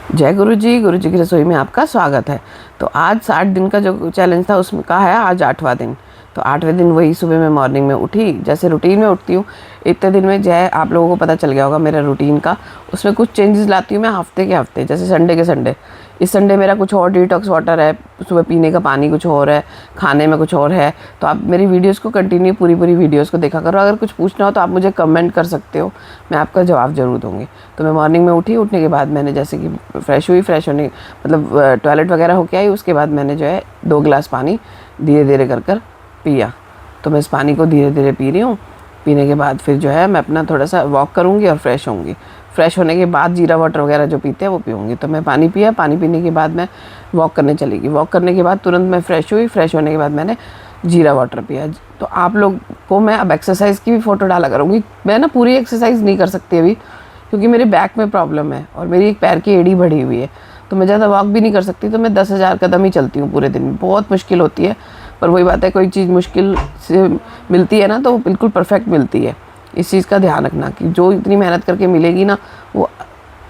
जय गुरु जी की रसोई में आपका स्वागत है। तो आज 60 दिन का जो चैलेंज था उसमें का है आज 8वां दिन। तो 8वें दिन वही सुबह में मॉर्निंग में उठी, जैसे रूटीन में उठती हूँ। इतने दिन में जय आप लोगों को पता चल गया होगा मेरा रूटीन का। उसमें कुछ चेंजेस लाती हूँ मैं हफ्ते के हफ्ते, जैसे संडे के संडे। इस संडे मेरा कुछ और डिटॉक्स वाटर है, सुबह पीने का पानी कुछ और है, खाने में कुछ और है। तो आप मेरी वीडियोज़ को कंटिन्यू पूरी वीडियोज़ को देखा करो। अगर कुछ पूछना हो तो आप मुझे कमेंट कर सकते हो, मैं आपका जवाब ज़रूर दूँगी। तो मैं मॉर्निंग में उठी, उठने के बाद मैंने जैसे कि फ्रेश हुई, फ्रेश होने मतलब टॉयलेट वगैरह होके आई। उसके बाद मैंने जो है 2 गिलास पानी धीरे धीरे कर पिया। तो मैं इस पानी को धीरे धीरे पी रही हूँ। पीने के बाद फिर जो है मैं अपना थोड़ा सा वॉक करूँगी और फ्रेश होंगी। फ्रेश होने के बाद जीरा वाटर वगैरह जो पीते हैं वो पीऊँगी। तो मैं पानी पिया, पानी पीने के बाद मैं वॉक करने चली गई। वॉक करने के बाद तुरंत मैं फ्रेश हुई, फ्रेश होने के बाद मैंने जीरा वाटर पिया। तो आप लोग को मैं अब एक्सरसाइज की भी फ़ोटो डाला करूँगी। मैं ना पूरी एक्सरसाइज नहीं कर सकती अभी, क्योंकि मेरे बैक में प्रॉब्लम है और मेरी एक पैर की एड़ी बढ़ी हुई है। तो मैं ज़्यादा वॉक भी नहीं कर सकती। तो मैं 10,000 कदम ही चलती हूँ पूरे दिन में। बहुत मुश्किल होती है, पर वही बात है, कोई चीज़ मुश्किल से मिलती है ना तो वो बिल्कुल परफेक्ट मिलती है। इस चीज़ का ध्यान रखना कि जो इतनी मेहनत करके मिलेगी ना, वो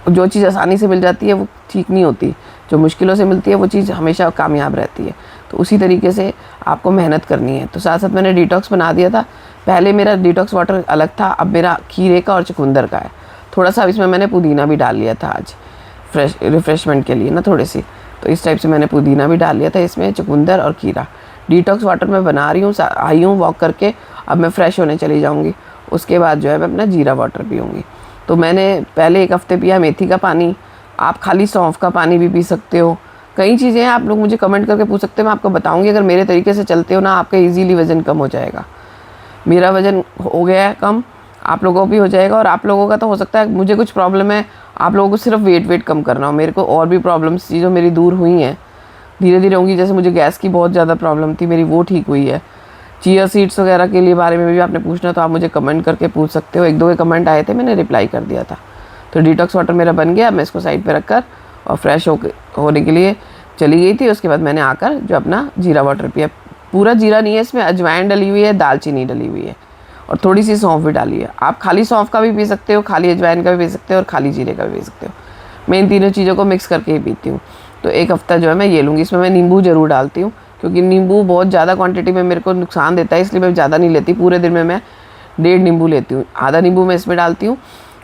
जो चीज़ आसानी से मिल जाती है वो ठीक नहीं होती। जो मुश्किलों से मिलती है वो चीज़ हमेशा कामयाब रहती है। तो उसी तरीके से आपको मेहनत करनी है। तो साथ साथ मैंने डिटॉक्स बना दिया था। पहले मेरा डिटॉक्स वाटर अलग था, अब मेरा खीरे का और चुकंदर का है। थोड़ा सा इसमें मैंने पुदीना भी डाल लिया था आज रिफ़्रेशमेंट के लिए ना थोड़ी सी। तो इस टाइप से मैंने पुदीना भी डाल लिया था इसमें, चुकंदर और खीरा। डिटॉक्स वाटर मैं बना रही हूँ, आई हूँ वॉक करके, अब मैं फ़्रेश होने चली जाऊँगी। उसके बाद जो है मैं अपना जीरा वाटर पीऊँगी। तो मैंने पहले 1 हफ़्ते पिया मेथी का पानी। आप खाली सौंफ का पानी भी पी सकते हो। कई चीज़ें हैं, आप लोग मुझे कमेंट करके पूछ सकते हो, मैं आपको बताऊँगी। अगर मेरे तरीके से चलते हो ना, आपका ईज़िली वज़न कम हो जाएगा। मेरा वज़न हो गया है कम, आप लोगों को भी हो जाएगा। और आप लोगों का तो हो सकता है मुझे कुछ प्रॉब्लम है, आप लोगों को सिर्फ वेट कम करना हो। मेरे को और भी प्रॉब्लम्स थी जो मेरी दूर हुई हैं, धीरे धीरे होंगी। जैसे मुझे गैस की बहुत ज़्यादा प्रॉब्लम थी, मेरी वो ठीक हुई है। चिया सीड्स वगैरह के लिए बारे में भी आपने पूछना तो आप मुझे कमेंट करके पूछ सकते हो। 1-2 के कमेंट आए थे, मैंने रिप्लाई कर दिया था। तो डिटॉक्स वाटर मेरा बन गया। मैं इसको साइड पे रखकर और फ्रेश होने के लिए चली गई थी। उसके बाद मैंने आकर जो अपना जीरा वाटर पिया। पूरा जीरा नहीं है, इसमें अजवाइन डली हुई है, दालचीनी डली हुई है और थोड़ी सी सौंफ भी डाली है। आप खाली सौंफ का भी पी सकते हो, खाली अजवाइन का भी पी सकते हो और खाली जीरे का भी पी सकते हो। मैं इन तीनों चीज़ों को मिक्स करके ही पीती हूँ। तो 1 हफ़्ता जो है मैं ये लूँगी। इसमें मैं नींबू ज़रूर डालती हूँ, क्योंकि नींबू बहुत ज़्यादा क्वांटिटी में मेरे को नुकसान देता है, इसलिए मैं ज़्यादा नहीं लेती। पूरे दिन में मैं 1.5 नींबू लेती हूँ। आधा नींबू मैं इसमें डालती हूँ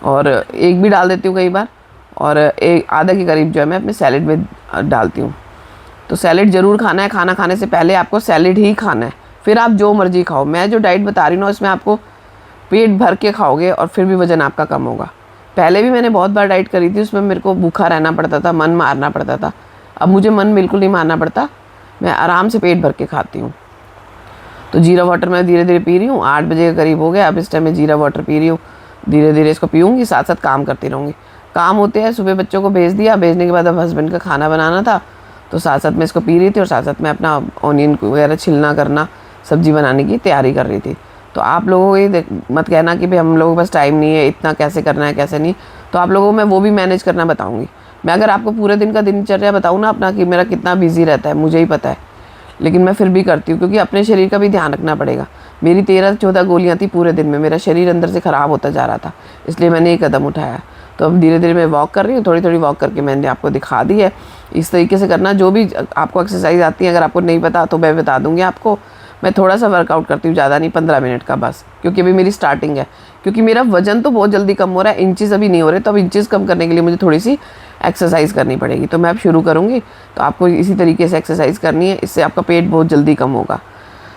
और 1 भी डाल देती हूँ कई बार। और एक आधा के करीब जो है मैं अपने सैलेड में डालती हूँ। तो सैलेड ज़रूर खाना है। खाना खाने से पहले आपको सैलेड ही खाना है, फिर आप जो मर्ज़ी खाओ। मैं जो डाइट बता रही हूँ ना, इसमें आपको पेट भर के खाओगे और फिर भी वज़न आपका कम होगा। पहले भी मैंने बहुत बार डाइट करी थी, उसमें मेरे को भूखा रहना पड़ता था, मन मारना पड़ता था। अब मुझे मन बिल्कुल नहीं मारना पड़ता, मैं आराम से पेट भर के खाती हूँ। तो जीरा वाटर मैं धीरे धीरे पी रही हूँ। 8 बजे के करीब हो गया, अब इस टाइम मैं जीरा वाटर पी रही हूँ। धीरे धीरे इसको पीऊँगी, साथ साथ काम करती रहूँगी। काम होते हैं, सुबह बच्चों को भेज दिया, भेजने के बाद अब हस्बैंड का खाना बनाना था, तो साथ साथ मैं इसको पी रही थी और साथ साथ मैं अपना ऑनियन वगैरह छिलना करना, सब्ज़ी बनाने की तैयारी कर रही थी। तो आप लोगों को ये मत कहना कि भाई हम लोगों के पास टाइम नहीं है, इतना कैसे करना है कैसे नहीं। तो आप लोगों को मैं वो भी मैनेज करना बताऊँगी। मैं अगर आपको पूरे दिन का दिनचर्या बताऊँ ना अपना, कि मेरा कितना बिजी रहता है, मुझे ही पता है, लेकिन मैं फिर भी करती हूँ, क्योंकि अपने शरीर का भी ध्यान रखना पड़ेगा। मेरी 13-14 गोलियाँ थी पूरे दिन में, मेरा शरीर अंदर से ख़राब होता जा रहा था, इसलिए मैंने ये कदम उठाया। तो अब धीरे धीरे मैं वॉक कर रही हूँ, थोड़ी थोड़ी वॉक करके मैंने आपको दिखा दी है। इस तरीके से करना, जो भी आपको एक्सरसाइज आती है, अगर आपको नहीं पता तो मैं बता दूँगी आपको। मैं थोड़ा सा वर्कआउट करती हूँ, ज़्यादा नहीं, 15 मिनट का बस, क्योंकि अभी मेरी स्टार्टिंग है। क्योंकि मेरा वजन तो बहुत जल्दी कम हो रहा है, इंचेस अभी नहीं हो रहे, तो अब इंचेस कम करने के लिए मुझे थोड़ी सी एक्सरसाइज करनी पड़ेगी। तो मैं अब शुरू करूँगी, तो आपको इसी तरीके से एक्सरसाइज करनी है, इससे आपका पेट बहुत जल्दी कम होगा।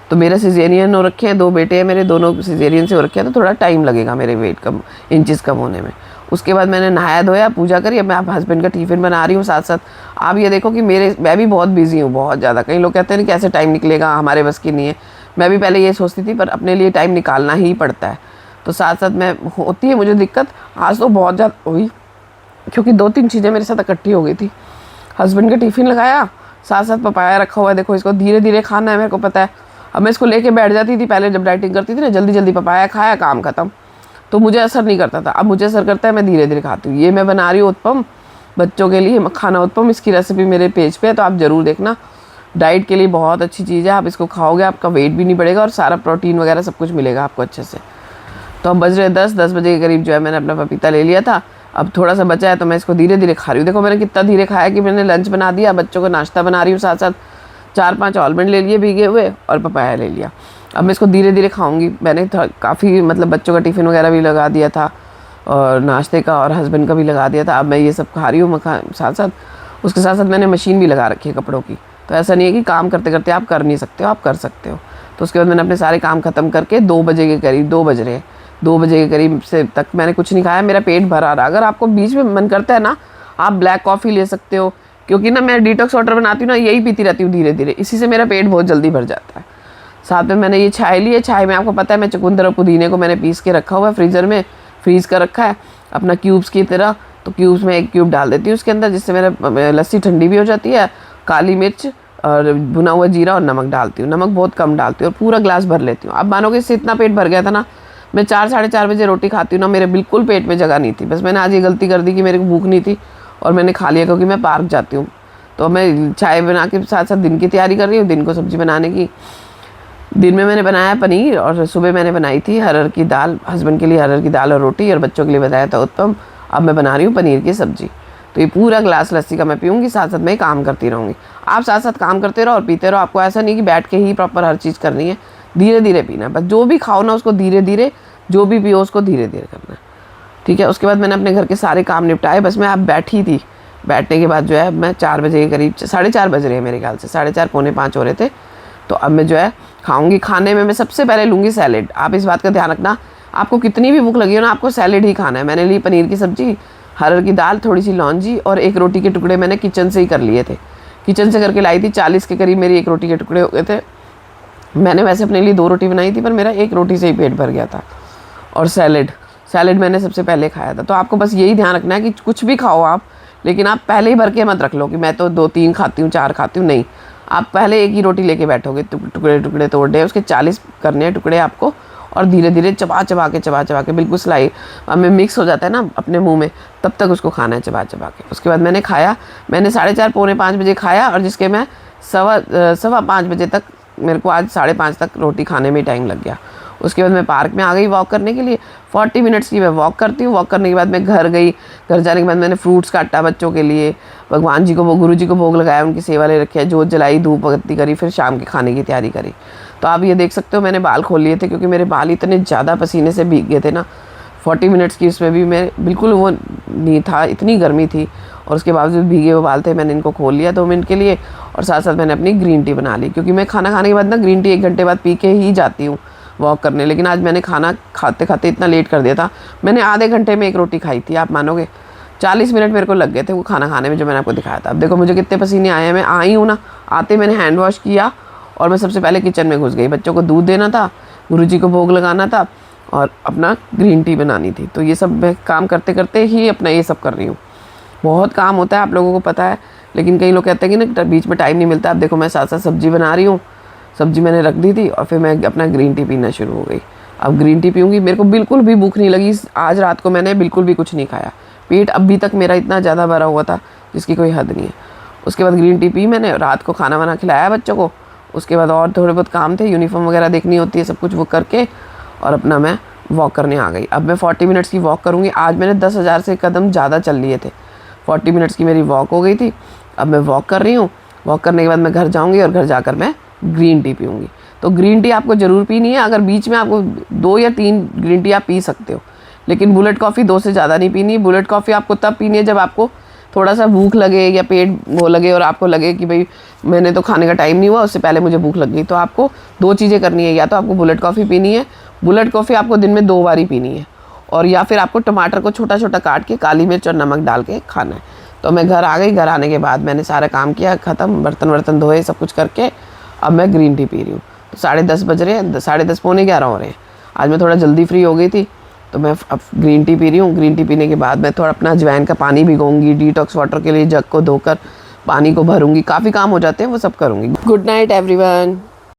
तो मेरा सिजेरियन हो रखे हैं, 2 बेटे हैं मेरे, दोनों सिजेरियन से हो रखे हैं, तो थोड़ा टाइम लगेगा मेरे वेट कम, इंचेस कम होने में। उसके बाद मैंने नहाया धोया, पूजा करी, अब मैं आप हस्बैंड का टिफ़िन बना रही हूँ। साथ साथ आप ये देखो कि मैं भी बहुत बिजी हूँ, बहुत ज़्यादा। कई लोग कहते हैं ना कैसे टाइम निकलेगा, हमारे बस की नहीं है। मैं भी पहले ये सोचती थी, पर अपने लिए टाइम निकालना ही पड़ता है। तो साथ साथ मैं होती है मुझे दिक्कत, आज तो बहुत ज़्यादा हुई, क्योंकि 2-3 चीज़ें मेरे साथ इकट्ठी हो गई थी। हस्बैंड का टिफ़िन लगाया, साथ साथ पपाया रखा हुआ है, देखो इसको धीरे धीरे खाना है, मेरे को पता है। अब मैं इसको लेके बैठ जाती थी पहले, जब डाइटिंग करती थी ना, जल्दी जल्दी पपाया खाया, काम खत्म। तो मुझे असर नहीं करता था, अब मुझे असर करता है, मैं धीरे धीरे खाती हूँ। ये मैं बना रही हूँ उत्पम बच्चों के लिए, मखाना उत्पम। इसकी रेसिपी मेरे पेज पे है, तो आप ज़रूर देखना। डाइट के लिए बहुत अच्छी चीज़ है, आप इसको खाओगे आपका वेट भी नहीं बढ़ेगा और सारा प्रोटीन वगैरह सब कुछ मिलेगा आपको अच्छे से। तो अब बज रहे 10 बजे के करीब जो है मैंने अपना पपीता ले लिया था। अब थोड़ा सा बचा है तो मैं इसको धीरे धीरे खा रही हूँ। देखो मैंने कितना धीरे खाया कि मैंने लंच बना दिया, बच्चों को नाश्ता बना रही हूँ, साथ साथ 4-5 आलमंड ले लिए भीगे हुए और पपाया ले लिया। अब मैं इसको धीरे धीरे खाऊंगी। मैंने काफ़ी मतलब बच्चों का टिफ़िन वगैरह भी लगा दिया था और नाश्ते का और हस्बैंड का भी लगा दिया था। अब मैं ये सब खा रही हूँ साथ साथ। उसके साथ साथ मैंने मशीन भी लगा रखी है कपड़ों की, तो ऐसा नहीं है कि काम करते करते आप कर नहीं सकते हो, आप कर सकते हो। तो उसके बाद मैंने अपने सारे काम ख़त्म करके 2 बजे के करीब, 2 बज रहे हैं, 2 बजे के करीब से तक मैंने कुछ नहीं खाया, मेरा पेट भरा रहा। अगर आपको बीच में मन करता है ना, आप ब्लैक कॉफ़ी ले सकते हो, क्योंकि ना मैं डिटॉक्स वाटर बनाती हूँ ना, यही पीती रहती हूँ धीरे धीरे, इसी से मेरा पेट बहुत जल्दी भर जाता है। साथ में मैंने ये चाय ली है। चाय में आपको पता है मैं चुकंदर और पुदीने को मैंने पीस के रखा हुआ है फ्रीज़र में, फ्रीज़ कर रखा है अपना क्यूब्स की तरह। तो क्यूब्स में 1 क्यूब डाल देती हूँ उसके अंदर, जिससे मेरा लस्सी ठंडी भी हो जाती है। काली मिर्च और भुना हुआ जीरा और नमक डालती हूँ, नमक बहुत कम डालती हूँ और पूरा ग्लास भर लेती हूँ। अब मानोगे इससे इतना पेट भर गया था ना, मैं 4-4:30 बजे रोटी खाती हूँ ना, मेरे बिल्कुल पेट में जगह नहीं थी। बस मैंने आज ये गलती कर दी कि मेरे को भूख नहीं थी और मैंने खा लिया, क्योंकि मैं पार्क जाती हूँ। तो मैं चाय बना के साथ साथ दिन की तैयारी कर रही हूँ, दिन को सब्ज़ी बनाने की। दिन में मैंने बनाया पनीर और सुबह मैंने बनाई थी अरहर की दाल, हस्बैंड के लिए अरहर की दाल और रोटी, और बच्चों के लिए बनाया था उत्पम। अब मैं बना रही हूँ पनीर की सब्ज़ी। तो ये पूरा ग्लास लस्सी का मैं पीऊँगी, साथ साथ मैं काम करती रहूँगी। आप साथ साथ काम करते रहो और पीते रहो। आपको ऐसा नहीं कि बैठ के ही प्रॉपर हर चीज़ करनी है, धीरे धीरे पीना है। बस जो भी खाओ ना उसको धीरे धीरे, जो भी पियो उसको धीरे धीरे करना है, ठीक है। उसके बाद मैंने अपने घर के सारे काम निपटाए, बस मैं अब बैठी थी। बैठने के बाद जो है मैं 4 बजे के करीब, 4:30 बज रहे हैं मेरे ख्याल से, 4:30 पौने 5 हो रहे थे। तो अब मैं जो है खाऊंगी। खाने में मैं सबसे पहले लूँगी सैलेड। आप इस बात का ध्यान रखना, आपको कितनी भी भूख लगी हो ना, आपको सैलेड ही खाना है। मैंने ली पनीर की सब्ज़ी, अरहर की दाल, थोड़ी सी लौंजी और 1 रोटी के टुकड़े मैंने किचन से ही कर लिए थे, किचन से करके लाई थी। 40 के करीब मेरी 1 रोटी के टुकड़े हो गए थे। मैंने वैसे अपने लिए 2 रोटी बनाई थी, पर मेरा 1 रोटी से ही पेट भर गया था। और सैलेड मैंने सबसे पहले खाया था। तो आपको बस यही ध्यान रखना है कि कुछ भी खाओ आप, लेकिन आप पहले ही भर के मत रख लो कि मैं तो 2-3 खाती हूँ, 4 खाती हूँ, नहीं। आप पहले 1 ही रोटी लेके बैठोगे, टुकड़े टुकड़े तोड़ने, उसके 40 करने हैं टुकड़े आपको, और धीरे धीरे चबा चबा के बिल्कुल स्लाइड में मिक्स हो जाता है ना अपने मुंह में, तब तक उसको खाना है चबा चबा के। उसके बाद मैंने खाया, मैंने 4:30 पौने 5 बजे खाया, और जिसके मैं 5:15 बजे तक, मेरे को आज 5:30 तक रोटी खाने में टाइम लग गया। उसके बाद मैं पार्क में आ गई वॉक करने के लिए। 40 मिनट्स की मैं वॉक करती हूँ। वॉक करने के बाद मैं घर गई। घर जाने के बाद मैंने फ्रूट्स काटा बच्चों के लिए, भगवान जी को, वो गुरु जी को भोग लगाया, उनकी सेवा ले रखी है, जोत जलाई, धूप बत्ती करी, फिर शाम के खाने की तैयारी करी। तो आप ये देख सकते हो मैंने बाल खोल लिए थे, क्योंकि मेरे बाल इतने ज़्यादा पसीने से भीग गए थे ना। 40 मिनट्स की उसमें भी मैं बिल्कुल वो नहीं था, इतनी गर्मी थी, और उसके बावजूद भीगे हुए बाल थे। मैंने इनको खोल लिया 2 मिनट के लिए, और साथ साथ मैंने अपनी ग्रीन टी बना ली, क्योंकि मैं खाना खाने के बाद ना ग्रीन टी 1 घंटे बाद पी के ही जाती हूँ वॉक करने। लेकिन आज मैंने खाना खाते खाते इतना लेट कर दिया था, मैंने आधे घंटे में 1 रोटी खाई थी। आप मानोगे 40 मिनट मेरे को लग गए थे वो खाना खाने में, जो मैंने आपको दिखाया था। अब देखो मुझे कितने पसीने आए हैं। मैं आई हूँ ना, आते मैंने हैंड वॉश किया और मैं सबसे पहले किचन में घुस गई। बच्चों को दूध देना था, गुरुजी को भोग लगाना था, और अपना ग्रीन टी बनानी थी। तो ये सब मैं काम करते करते ही अपना ये सब कर रही हूँ। बहुत काम होता है, आप लोगों को पता है, लेकिन कई लोग कहते हैं कि ना बीच में टाइम नहीं मिलता। अब देखो मैं साथ साथ सब्जी बना रही हूँ, सब्जी मैंने रख दी थी, और फिर मैं अपना ग्रीन टी पीना शुरू हो गई। अब ग्रीन टी पीऊँगी। मेरे को बिल्कुल भी भूख नहीं लगी। आज रात को मैंने बिल्कुल भी कुछ नहीं खाया। पेट अभी तक मेरा इतना ज़्यादा भरा हुआ था जिसकी कोई हद नहीं है। उसके बाद ग्रीन टी पी मैंने, रात को खाना वाना खिलाया बच्चों को। उसके बाद और थोड़े बहुत काम थे, यूनिफॉर्म वगैरह देखनी होती है, सब कुछ वो करके, और अपना मैं वॉक करने आ गई। अब मैं 40 मिनट्स की वॉक करूँगी। आज मैंने 10,000 से कदम ज़्यादा चल लिए थे। 40 मिनट्स की मेरी वॉक हो गई थी। अब मैं वॉक कर रही हूँ। वॉक करने के बाद मैं घर जाऊँगी, और घर जाकर मैं ग्रीन टी पीऊँगी। तो ग्रीन टी आपको ज़रूर पीनी है। अगर बीच में आपको 2 या 3 ग्रीन टी आप पी सकते हो, लेकिन बुलेट कॉफ़ी 2 से ज़्यादा नहीं पीनी। बुलेट कॉफ़ी आपको तब पीनी है जब आपको थोड़ा सा भूख लगे या पेट वो लगे, और आपको लगे कि भाई मैंने तो खाने का टाइम नहीं हुआ, उससे पहले मुझे भूख लग गई। तो आपको 2 चीज़ें करनी है, या तो आपको बुलेट कॉफ़ी पीनी है, बुलेट कॉफ़ी आपको दिन में 2 बार ही पीनी है, और या फिर आपको टमाटर को छोटा छोटा काट के काली मिर्च और नमक डाल के खाना है। तो मैं घर आ गई। घर आने के बाद मैंने सारा काम किया ख़त्म, बर्तन वर्तन धोए, सब कुछ करके अब मैं ग्रीन टी पी रही हूँ। तो 10:30 बज रहे हैं, 10:30 पौने 11 हो रहे हैं। आज मैं थोड़ा जल्दी फ्री हो गई थी, तो मैं अब ग्रीन टी पी रही हूँ। ग्रीन टी पीने के बाद मैं थोड़ा अपना अजवाइन का पानी भिगोऊंगी, डिटॉक्स वाटर के लिए जग को धोकर पानी को भरूंगी। काफ़ी काम हो जाते हैं, वो सब करूँगी। Good night everyone.